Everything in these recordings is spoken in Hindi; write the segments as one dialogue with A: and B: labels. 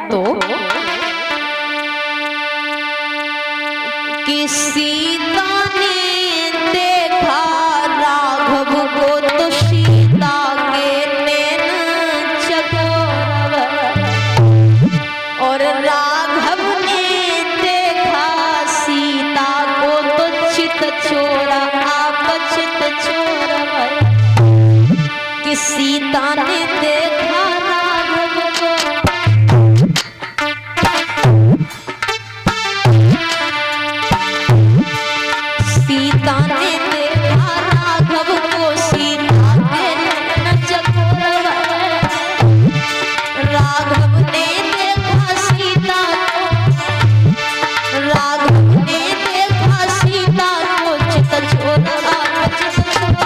A: भक्तों कि सीता ने देखा राघव को तो सीता के नैन चकोर, और राघव ने देखा सीता को तो चित छोड़ा आप चित छोड़, कि सीता ने देखा राघव को सीता ने देखा राघव को सीता के नैन चकोर, राघव ने देखा सीता को, राघव ने देखा सीता को चित छोड़ा चित छोड़ा।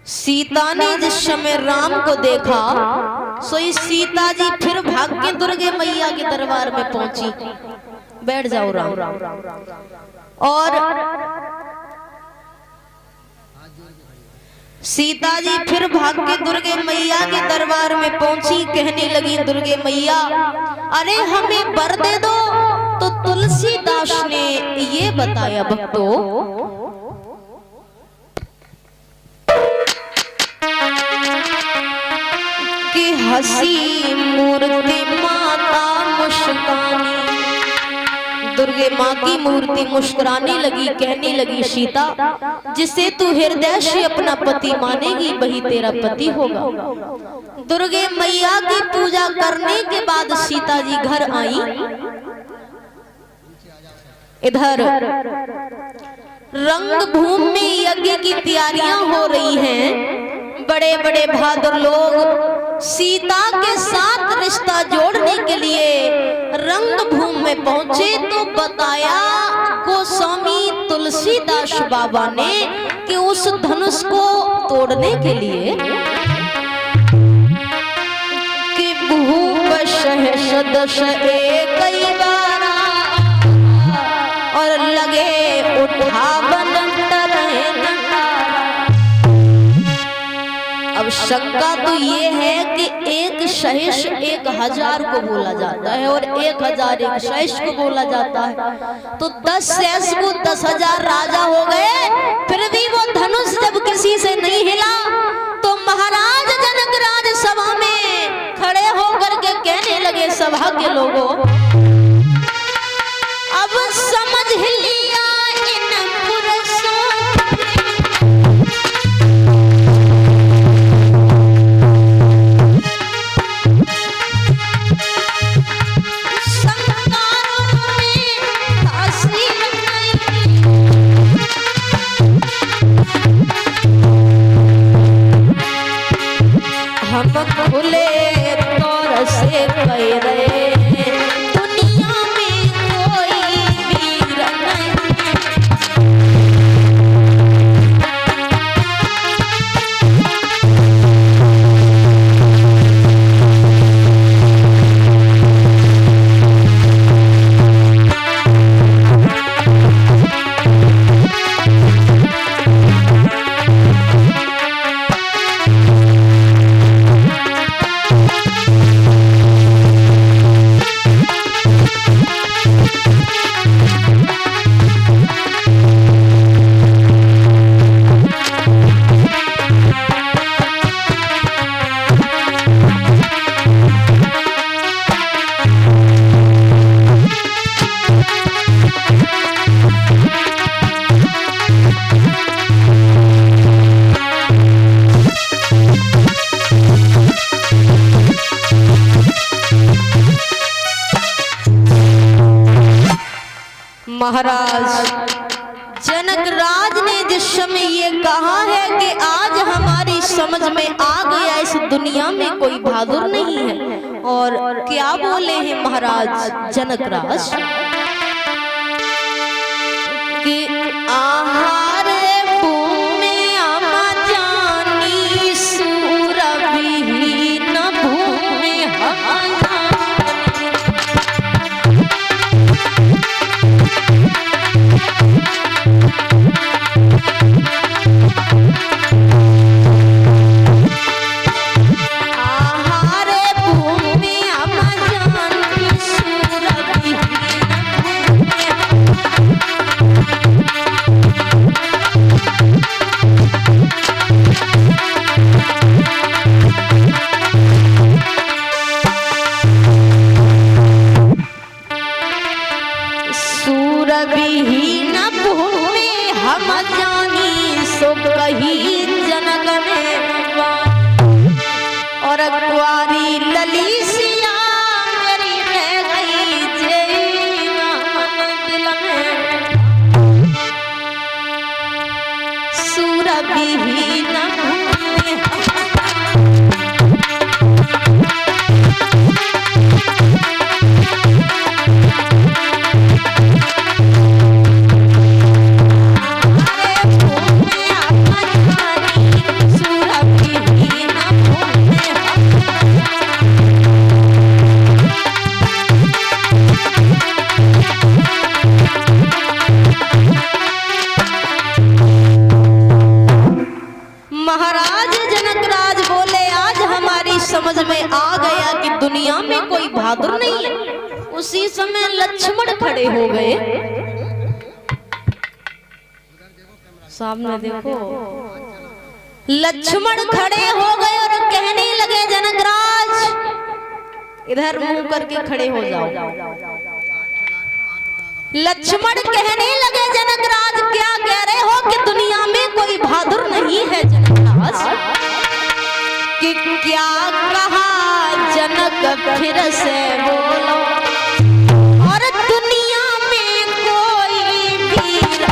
A: सीता ने जिस समय राम को देखा सोई सीता जी फिर भाग के दुर्गे मैया के दरबार में पहुंची। बैठ जाओ राम। और सीता जी फिर भाग के दुर्गे मैया के दरबार में पहुंची। कहने लगी दुर्गे मैया अरे हमें वर दे दो। तो तुलसीदास ने ये बताया भक्तों कि हसी मूर्ति माता मुस्कानी, दुर्गे माँ की मूर्ति मुस्कुराने लगी। कहने लगी सीता जिसे तू हृदय से अपना पति मानेगी वही तेरा पति होगा। दुर्गे मैया की पूजा करने के बाद सीता जी घर आई। इधर रंगभूमि में यज्ञ की तैयारियां हो रही हैं। बड़े बड़े बहादुर लोग सीता के साथ रिश्ता जोड़ने के लिए रंगभूमि में पहुंचे। तो बताया गोस्वामी तुलसीदास बाबा ने कि उस धनुष को तोड़ने के लिए कि भूप सहस्रदश एक बारा और लगे उठावन अब शंका तो ये है कि एक सहस 1000 को बोला जाता है और 1000 एक सहस को बोला जाता है। तो 10 सहस को 10,000 राजा हो गए। फिर भी वो धनुष जब किसी से नहीं हिला तो महाराज जनक राज सभा में खड़े होकर के कहने लगे सभा के लोगों अब समझ लिया इन पुरुषों हम खुले तौर से कह रहे दुनिया में कोई वीर नहीं। महाराज जनक राज ने जिस समय ये कहा है कि आज हमारी समझ में आ गया इस दुनिया में कोई बहादुर नहीं है, और क्या बोले हैं महाराज जनकराज कि आहार भूमि अमा जानी सूरबी न भूमि सूरबी न भूमि हम जानी सो कही जनक ने, और कुआरी ललिसिया मेरी रह गई जेना दिल में। सूरबी न भूमि महाराज जनकराज बोले आज हमारी समझ में आ गया कि दुनिया में कोई बहादुर नहीं है। उसी समय लक्ष्मण खड़े हो गए, सामने देखो, लक्ष्मण खड़े हो गए और कहने लगे जनकराज इधर मुंह करके खड़े हो जाओ। लक्ष्मण कहने लगे जनकराज क्या कह रहे हो कि दुनिया में कोई बहादुर नहीं है जनकराज, कि क्या कहा जनक फिर से बोलो, और दुनिया में कोई वीर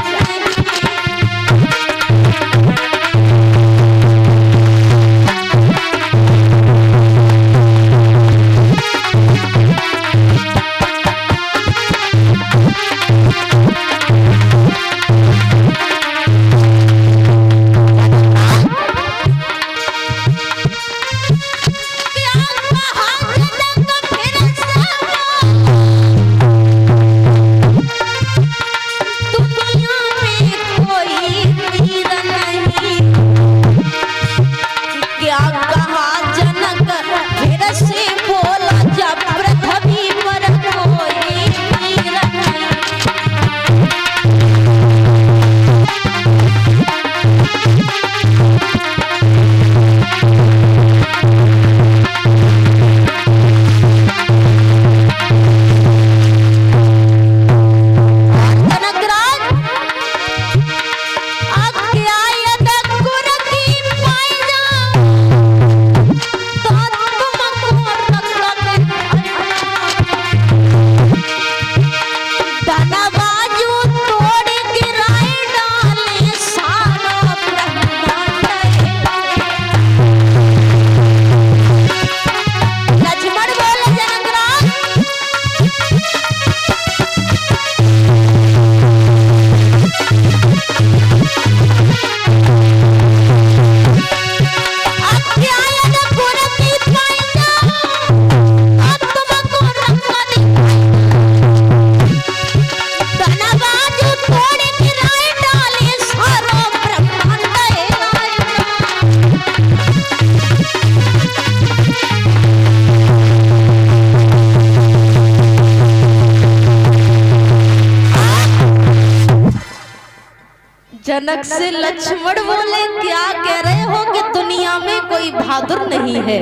A: जनक से लक्ष्मण बोले क्या कह रहे हो कि दुनिया में कोई बहादुर नहीं है?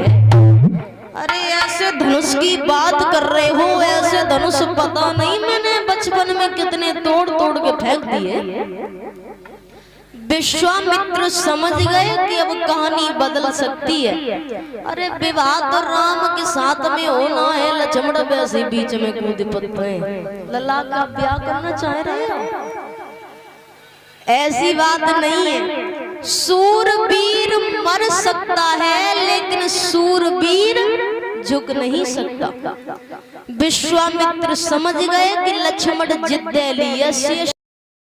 A: अरे ऐसे धनुष की बात कर रहे हो, ऐसे धनुष पता नहीं मैंने बचपन में कितने तोड़ तोड़ के फेंक दिए। विश्वामित्र समझ गए कि अब कहानी बदल सकती है। अरे विवाह तो राम के साथ में होना है, लक्ष्मण वैसे बीच में कूद पड़ते हैं। लला का ब्याह करना चाह रहे हो? ऐसी बात नहीं है। सूरवीर मर सकता है लेकिन सूरवीर झुक नहीं सकता। विश्वामित्र समझ गए कि लक्ष्मण जिद्दे लिए